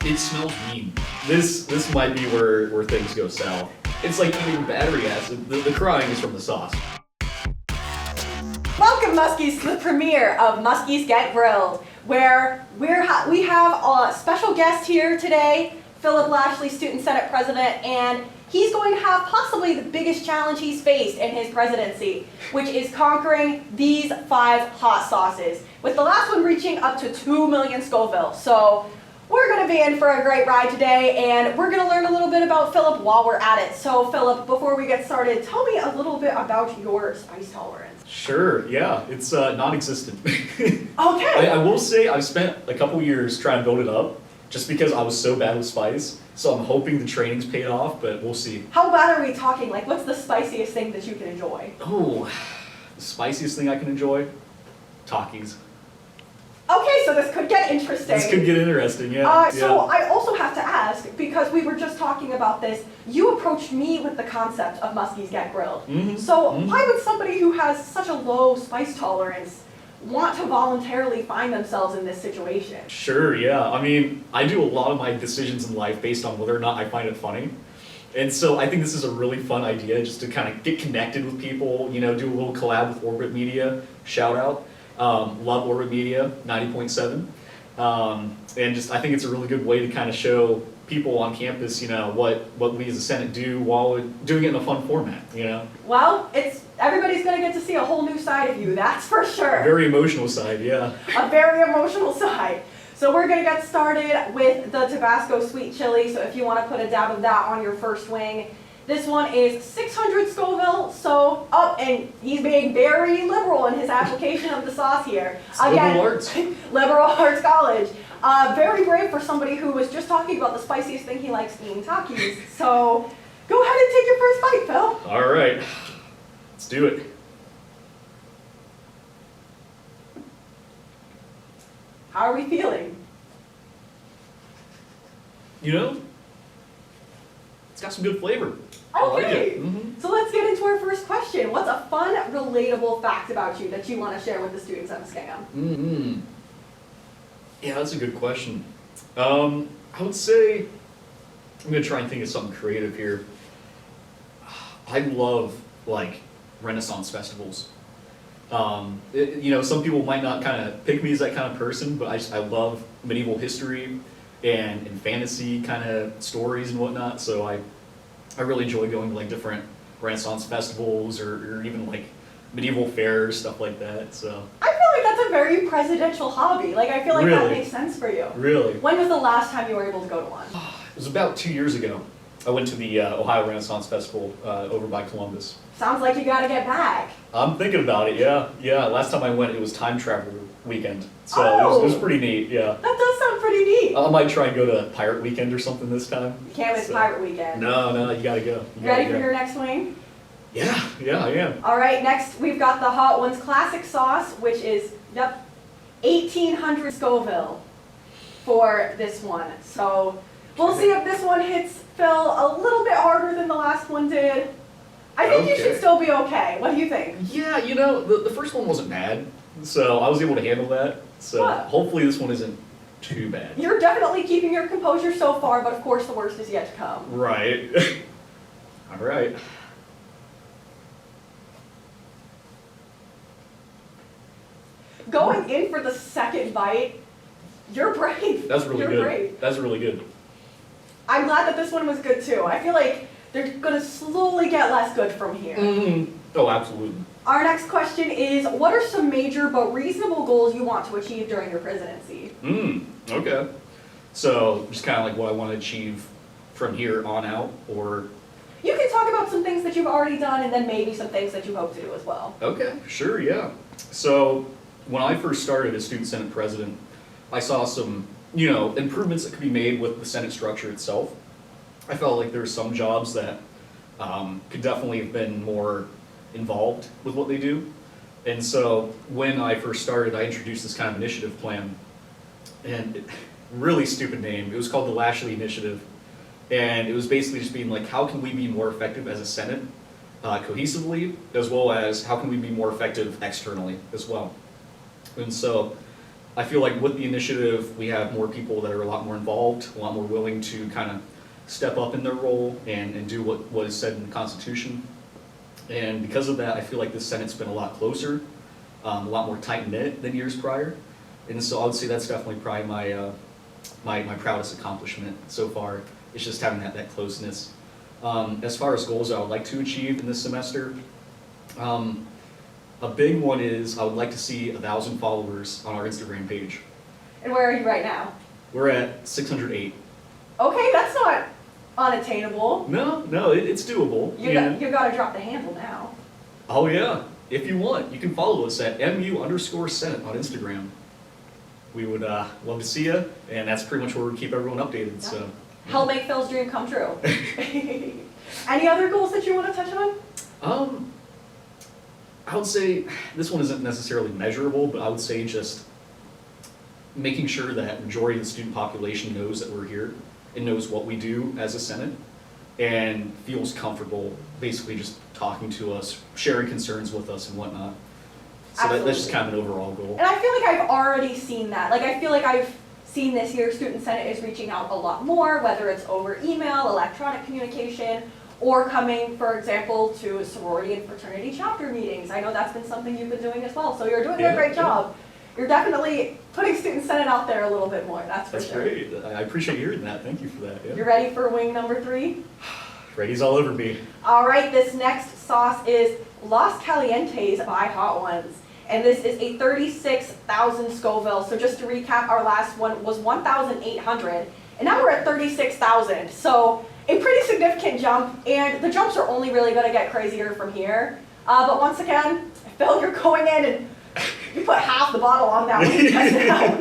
It smells mean. This might be where things go south. It's like eating battery acid. The crying is from the sauce. Welcome, Muskies, to the premiere of Muskies Get Grilled, where we have a special guest here today, Phillip Lashley, Student Senate President, and he's going to have possibly the biggest challenge he's faced in his presidency, which is conquering these 5 hot sauces, with the last one reaching up to 2 million Scoville. So we're going to be in for a great ride today, and we're going to learn a little bit about Phillip while we're at it. So Phillip, before we get started, tell me a little bit about your spice tolerance. Sure, yeah, it's non-existent. Okay. I will say I've spent a couple years trying to build it up, just because I was so bad with spice. So I'm hoping the training's paid off, but we'll see. How bad are we talking? Like, what's the spiciest thing that you can enjoy? Oh, the spiciest thing I can enjoy? Takis. Okay, so this could get interesting. This could get interesting, yeah. So I also have to ask, because we were just talking about this, you approached me with the concept of Muskies Get Grilled. Why would somebody who has such a low spice tolerance want to voluntarily find themselves in this situation? Sure, yeah. I mean, I do a lot of my decisions in life based on whether or not I find it funny. And so I think this is a really fun idea, just to kind of get connected with people, you know, do a little collab with Orbit Media, shout out. Love Orbit Media, 90.7. And just, I think it's a really good way to kind of show people on campus, you know, what we as a Senate do while doing it in a fun format, you know? Well, everybody's going to get to see a whole new side of you, that's for sure. A very emotional side, yeah. A very emotional side. So we're going to get started with the Tabasco Sweet Chili, so if you want to put a dab of that on your first wing. This one is 600 Scoville, so and he's being very liberal in his application of the sauce here. Again, liberal arts. Liberal arts college. Very brave for somebody who was just talking about the spiciest thing he likes eating, Takis. So go ahead and take your first bite, Phil. All right, let's do it. How are we feeling? You know, it's got some good flavor. Okay, I like it. So let's get into our first question. What's a fun, relatable fact about you that you want to share with the students at Muskingum? Yeah, that's a good question. I would say, I'm going to try and think of something creative here. I love, like, Renaissance festivals. You know, some people might not kind of pick me as that kind of person, but I love medieval history and fantasy kind of stories and whatnot, so I really enjoy going to like different Renaissance festivals or even like medieval fairs, stuff like that. So I feel like that's a very presidential hobby. Like, I feel like that makes sense for you. Really? When was the last time you were able to go to one? It was about 2 years ago. I went to the Ohio Renaissance Festival over by Columbus. Sounds like you gotta get back. I'm thinking about it, yeah. Yeah, last time I went, it was time travel weekend. So it was pretty neat, yeah. That does sound pretty neat. I might try and go to Pirate Weekend or something this time. You can't miss Pirate Weekend. No, you gotta go. Ready for your next wing? Yeah, I am. All right, next we've got the Hot Ones Classic Sauce, which is, 1,800 Scoville for this one. So we'll see if this one hits Phil a little bit harder than the last one did. I think you should still be okay. What do you think? Yeah, you know, the first one wasn't bad, so I was able to handle that. So hopefully this one isn't too bad. You're definitely keeping your composure so far, but of course the worst is yet to come. Right. All right. Going in for the second bite, you're brave. That's really good. You're brave. That's really good. I'm glad that this one was good too. I feel like they're going to slowly get less good from here. Oh, absolutely. Our next question is, what are some major but reasonable goals you want to achieve during your presidency? Okay. So just kind of like what I want to achieve from here on out, or? You can talk about some things that you've already done and then maybe some things that you hope to do as well. Okay, sure, yeah. So when I first started as Student Senate President, I saw some, you know, improvements that could be made with the Senate structure itself. I felt like there were some jobs that could definitely have been more involved with what they do. And so when I first started, I introduced this kind of initiative plan. And really stupid name. It was called the Lashley Initiative. And it was basically just being like, how can we be more effective as a Senate cohesively, as well as how can we be more effective externally as well. And so I feel like with the initiative, we have more people that are a lot more involved, a lot more willing to kind of step up in their role and do what is said in the Constitution. And because of that, I feel like the Senate's been a lot closer, a lot more tight-knit than years prior. And so I would say that's definitely probably my proudest accomplishment so far. It's just having that closeness. As far as goals I would like to achieve in this semester, a big one is I would like to see 1,000 followers on our Instagram page. And where are you right now? We're at 608. Okay, that's not unattainable. No, it's doable. You gotta drop the handle now. Oh yeah, if you want, you can follow us at MU_Senate on Instagram. We would love to see you, and that's pretty much where we keep everyone updated. Yeah. So Help make Phil's dream come true. Any other goals that you want to touch on? I would say this one isn't necessarily measurable, but I would say just making sure that majority of the student population knows that we're here and knows what we do as a Senate and feels comfortable basically just talking to us, sharing concerns with us and whatnot. So that's just kind of an overall goal. And I feel like I've already seen that. Like, I feel like I've seen this year, Student Senate is reaching out a lot more, whether it's over email, electronic communication, or coming, for example, to sorority and fraternity chapter meetings. I know that's been something you've been doing as well, so you're doing a great job. You're definitely putting Student Senate out there a little bit more, that's for sure. That's great. I appreciate hearing that. Thank you for that. Yeah. You ready for wing number 3? Ready's all over me. All right, this next sauce is Los Calientes by Hot Ones. And this is a 36,000 Scoville. So just to recap, our last one was 1,800. And now we're at 36,000. So a pretty significant jump. And the jumps are only really going to get crazier from here. But once again, Phil, you're going in and you put half the bottle on that one. You test it out.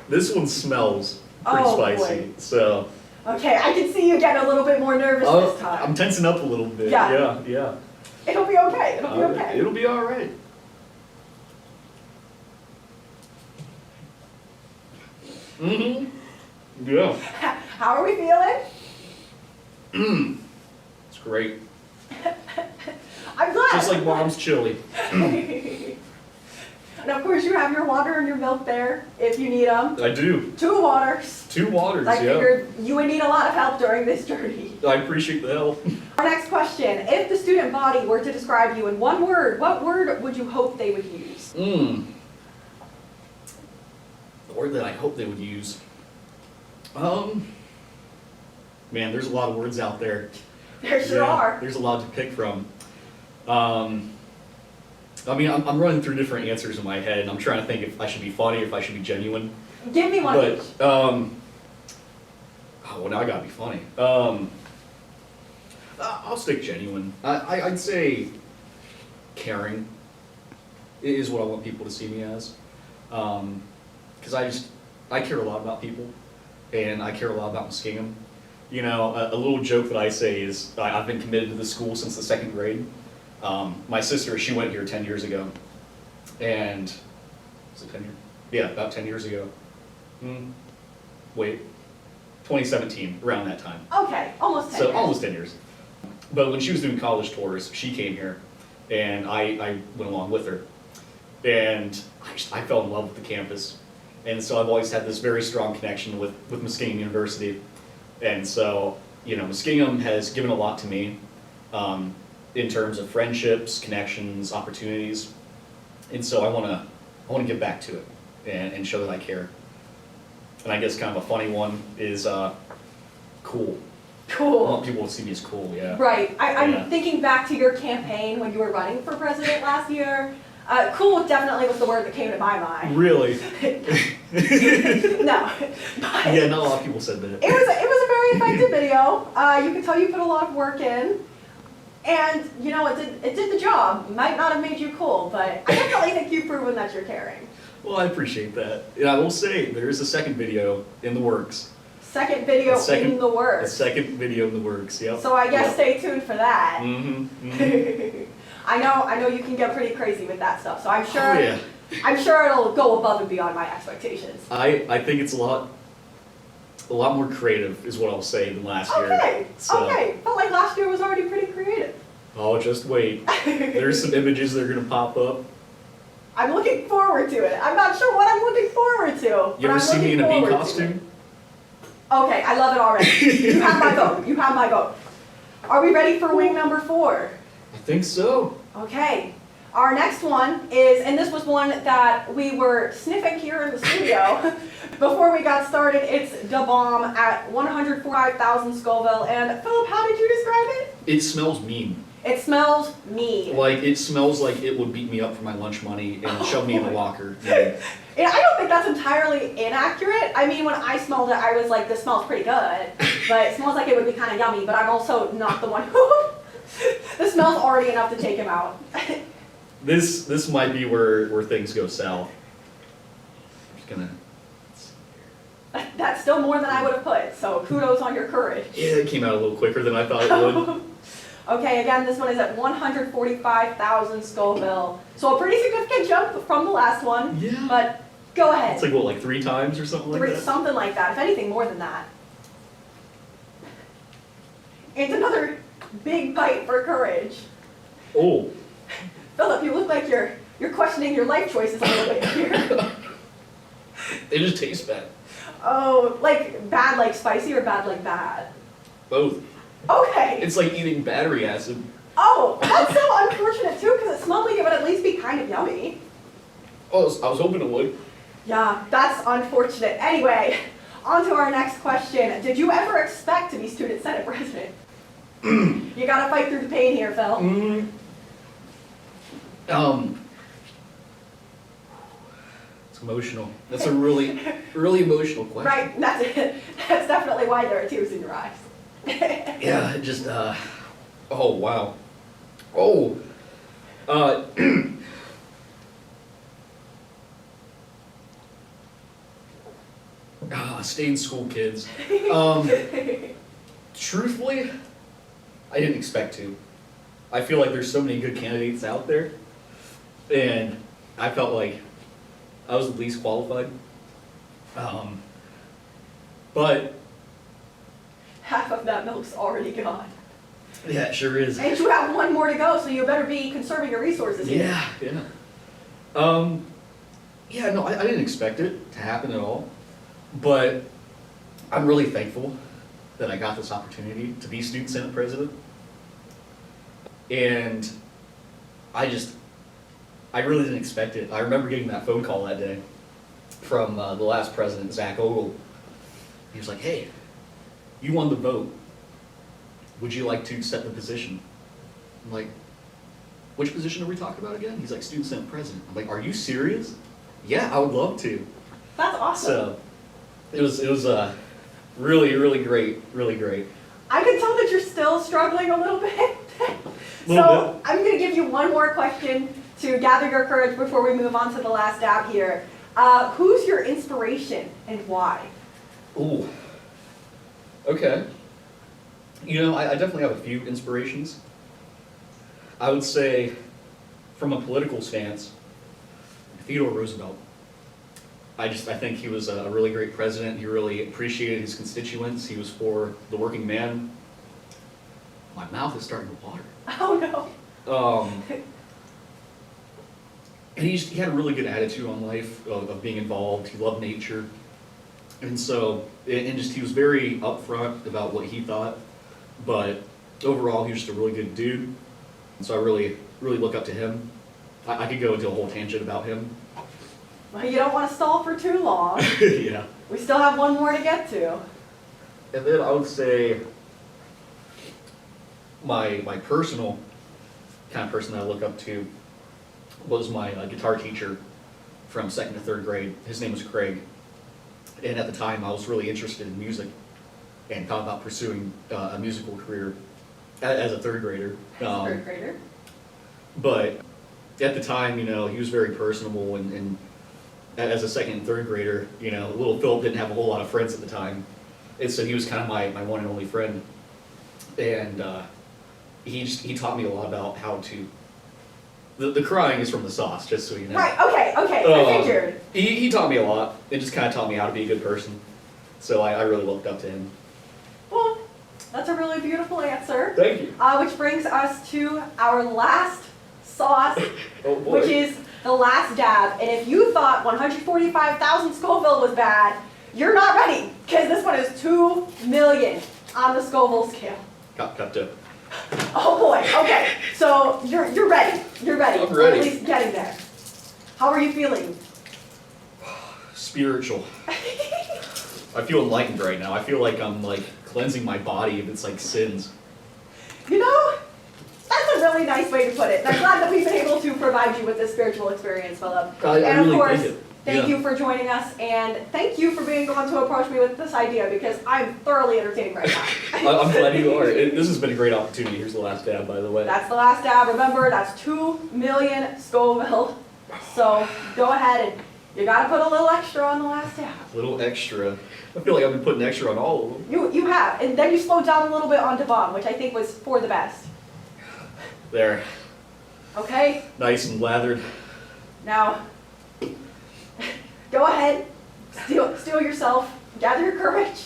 This one smells pretty spicy. Boy. So. Okay, I can see you getting a little bit more nervous this time. I'm tensing up a little bit. Yeah. Yeah. It'll be okay. It'll be okay. It'll be all right. Yeah. How are we feeling? It's great. I'm glad. Just like Mom's chili. And of course you have your water and your milk there if you need them. I do. 2 waters. 2 waters, I yeah. figured you would need a lot of help during this journey. I appreciate the help. Our next question, if the student body were to describe you in one word, what word would you hope they would use? The word that I hope they would use. Man, there's a lot of words out there. There sure are. There's a lot to pick from. I mean, I'm running through different answers in my head, and I'm trying to think if I should be funny or if I should be genuine. Give me one each. Oh, well, now I gotta be funny. I'll stick genuine. I'd say caring is what I want people to see me as. Because I care a lot about people, and I care a lot about Muskingum. You know, a little joke that I say is I've been committed to the school since the 2nd grade. My sister, she went here 10 years ago, and, was it 10 years? Yeah, about 10 years ago. Wait, 2017, around that time. Okay, almost 10 years. So almost 10 years. But when she was doing college tours, she came here, and I went along with her. And I fell in love with the campus. And so I've always had this very strong connection with Muskingum University. And so, you know, Muskingum has given a lot to me in terms of friendships, connections, opportunities. And so I want to give back to it and show that I care. And I guess kind of a funny one is cool. Cool. I want people to see me as cool, yeah. Right. I'm thinking back to your campaign when you were running for president last year. Cool definitely was the word that came to my mind. Really? No. But Yeah, not a lot of people said that. it was a very effective video. You can tell you put a lot of work in. And, you know, it did the job. Might not have made you cool, but I definitely think you've proven that you're caring. Well, I appreciate that. And I will say, there is a second video in the works. Second video in the A works. second video in the works, yep. So I guess Yep. stay tuned for that. Mm-hmm. I know you can get pretty crazy with that stuff, so I'm sure Oh, yeah. I'm sure it'll go above and beyond my expectations. I think it's a lot more creative is what I'll say than last year. Okay, So, okay. Felt like last year was already pretty creative. Oh, just wait. There's some images that are gonna pop up. I'm looking forward to it. I'm not sure what I'm looking forward to. You ever see me in a bee costume? Okay, I love it already. You have my vote. You have my vote. Are we ready for wing number 4? I think so. Okay. Our next one is, and this was one that we were sniffing here in the studio before we got started. It's Da Bomb at 145,000 Scoville. And Philip, how did you describe it? It smells mean. It smells mean. Like, it smells like it would beat me up for my lunch money and shove me in the locker. Yeah, I don't think that's entirely inaccurate. I mean, when I smelled it, I was like, this smells pretty good. But it smells like it would be kind of yummy, but I'm also not the one who... The smell's already enough to take him out. This might be where things go south. I'm just gonna... That's still more than I would have put, so kudos on your courage. Yeah, it came out a little quicker than I thought it would. Okay, again, this one is at 145,000 Scoville. So a pretty significant jump from the last one. Yeah. But go ahead. It's like, what, like 3 times or something like that? Something like that, if anything more than that. It's another big bite for courage. Oh. Philip, you look like you're questioning your life choices a little bit here. They just taste bad. Oh, like bad like spicy or bad like bad? Both. Okay. It's like eating battery acid. Oh, that's so unfortunate too, because it smelled like it would at least be kind of yummy. Oh, I was hoping it would. Yeah, that's unfortunate. Anyway, on to our next question. Did you ever expect to be student senate president? You gotta fight through the pain here, Phil. It's emotional. That's a really, really emotional question. Right, that's it. That's definitely why there are tears in your eyes. Yeah, it just, oh, wow. Oh, stay in school, kids. Truthfully, I didn't expect to. I feel like there's so many good candidates out there, and I felt like I was the least qualified. But Half of that milk's already gone. yeah, it sure is. And you have one more to go, so you better be conserving your resources here. Yeah. Yeah, no, I didn't expect it to happen at all, but I'm really thankful that I got this opportunity to be student senate president. And I really didn't expect it. I remember getting that phone call that day from the last president, Zach Ogle. He was like, hey, you won the vote. Would you like to set the position? I'm like, which position are we talking about again? He's like, student senate president. I'm like, are you serious? Yeah, I would love to. That's awesome. So it was really, really great, really great. I can tell that you're still struggling a little bit. Little bit. I'm going to give you one more question to gather your courage before we move on to the last dab here. Who's your inspiration and why? Ooh. Okay. You know, I definitely have a few inspirations. I would say, from a political stance, Theodore Roosevelt. I think he was a really great president. He really appreciated his constituents. He was for the working man. My mouth is starting to water. Oh no. And he had a really good attitude on life, of being involved. He loved nature. And so, he was very upfront about what he thought. But overall, he was just a really good dude. And so I really, really look up to him. I could go into a whole tangent about him. Well, you don't want to stall for too long. Yeah. We still have one more to get to. And then I would say my personal kind of person that I look up to was my guitar teacher from 2nd to 3rd grade. His name was Craig. And at the time, I was really interested in music and thought about pursuing a musical career as a 3rd grader. Third grader. But at the time, you know, he was very personable, and as a 2nd and 3rd grader, you know, little Philip didn't have a whole lot of friends at the time. And so he was kind of my one and only friend. And he taught me a lot about how to, the crying is from the sauce, just so you know. Right, okay, I figured. He taught me a lot. It just kind of taught me how to be a good person. So I really looked up to him. Well, that's a really beautiful answer. Thank you. Which brings us to our last sauce, Oh boy. which is the last dab. And if you thought 145,000 Scoville was bad, you're not ready, because this one is 2 million on the Scoville scale. Got tip. Oh boy, okay. So you're ready. You're ready. I'm ready. Or at least getting there. How are you feeling? Spiritual. I feel enlightened right now. I feel like I'm like cleansing my body of its like sins. You know, that's a really nice way to put it. I'm glad that we've been able to provide you with this spiritual experience, Philip. I And of really course, think it. thank you for joining us, and thank you for being the one to approach me with this idea, because I'm thoroughly entertained right now. I'm glad you are. This has been a great opportunity. Here's the last dab, by the way. That's the last dab. Remember, that's 2 million Scoville. So go ahead and you gotta put a little extra on the last dab. A little extra. I feel like I've been putting extra on all of them. You have, and then you slowed down a little bit on Devon, which I think was for the best. There. Okay, Nice and lathered. now go ahead, steel yourself, gather your courage.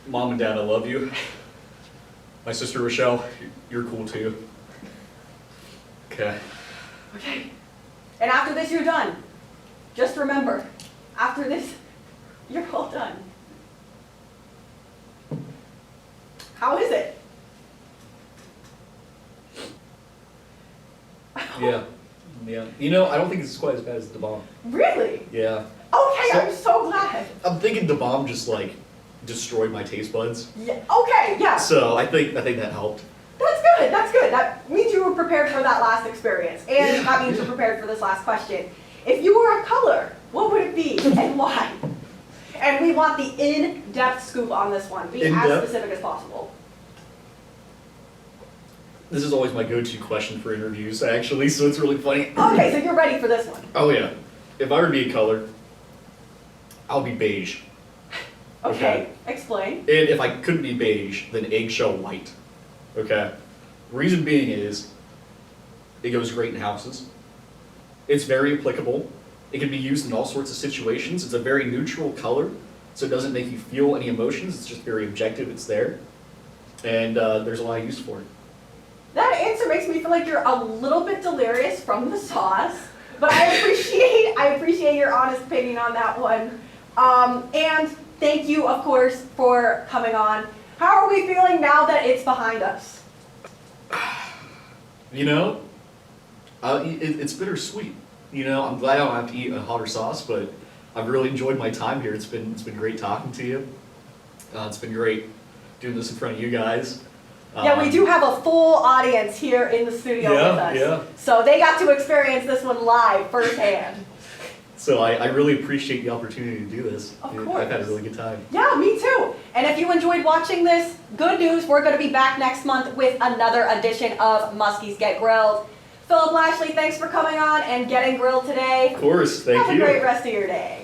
Mom and Dad, I love you. My sister Rochelle, you're cool too. Okay. Okay, and after this you're done. Just remember, after this, you're all done. How is it? Yeah. Yeah. You know, I don't think it's quite as bad as the bomb. Really? Yeah. Okay, So- I'm so glad. I'm thinking the bomb just like destroyed my taste buds. Yeah. Okay, yeah. So I think that helped. That's good, that's good. That means you were prepared for that last experience. And Yeah. that means you're prepared for this last question. If you were a color, what would it be and why? And we want the in-depth scoop on this one. Be as In-depth? specific as possible. This is always my go-to question for interviews, actually, so it's really funny. Okay, so you're ready for this one. Oh yeah. If I were to be a color, I'll be beige. Okay, explain. And if I couldn't be beige, then eggshell white. Okay? Reason being is, it goes great in houses. It's very applicable. It can be used in all sorts of situations. It's a very neutral color, so it doesn't make you feel any emotions. It's just very objective. It's there. And there's a lot of use for it. That answer makes me feel like you're a little bit delirious from the sauce, but I appreciate your honest opinion on that one. And thank you, of course, for coming on. How are we feeling now that it's behind us? You know, it's bittersweet. You know, I'm glad I don't have to eat a hotter sauce, but I've really enjoyed my time here. It's been great talking to you. It's been great doing this in front of you guys. Yeah, we do have a full audience here in the studio with us. Yeah. So they got to experience this one live firsthand. So I really appreciate the opportunity to do this. Of I've course. had a really good time. Yeah, me too. And if you enjoyed watching this, good news, we're going to be back next month with another edition of Muskies Get Grilled. Phillip Lashley, thanks for coming on and getting grilled today. Of course, thank you. Have a great rest of your day.